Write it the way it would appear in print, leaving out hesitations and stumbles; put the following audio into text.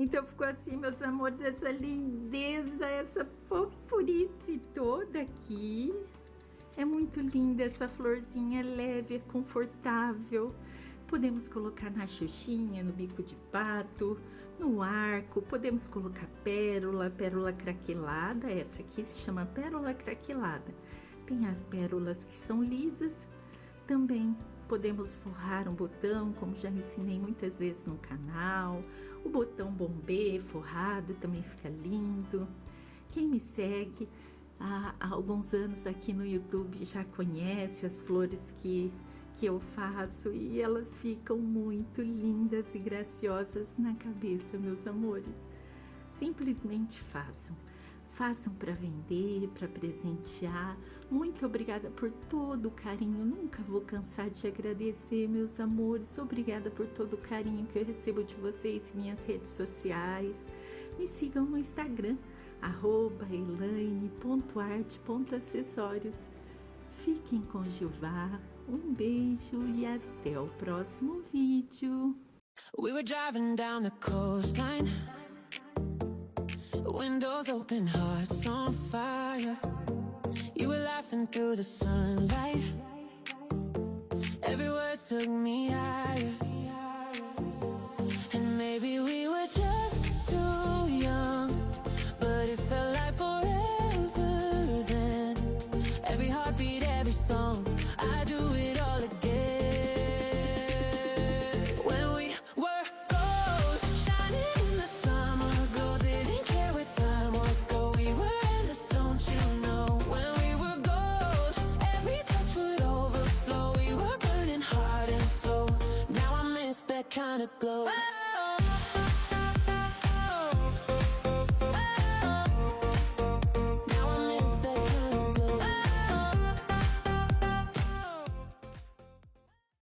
Então ficou assim, meus amores, essa lindeza, essa fofurice toda aqui. É muito linda essa florzinha, é leve, é confortável. Podemos colocar na xuxinha, no bico de pato, no arco. Podemos colocar pérola craquelada. Essa aqui se chama pérola craquelada. Tem as pérolas que são lisas. Também podemos forrar um botão, como já ensinei muitas vezes no canal. O botão bombê forrado também fica lindo. Quem me segue há alguns anos aqui no YouTube já conhece as flores que eu faço e elas ficam muito lindas e graciosas na cabeça, meus amores. Simplesmente façam. Façam para vender, para presentear. Muito obrigada por todo o carinho. Nunca vou cansar de agradecer, meus amores. Obrigada por todo o carinho que eu recebo de vocês em minhas redes sociais. Me sigam no Instagram, @elaine.arte.acessórios. Fiquem com Jeová. Um beijo e até o próximo vídeo. We were driving down the coastline, windows open, hearts on fire. You were laughing through the sunlight, every word took me higher. And maybe we were just too young, but it felt like forever then. Every heartbeat, every song, I do it all again. When we were gold, shining in the summer glow, didn't care where time would go. We were endless, don't you know? When we were gold, every touch would overflow. We were burning heart and soul. Now I miss that kind of glow.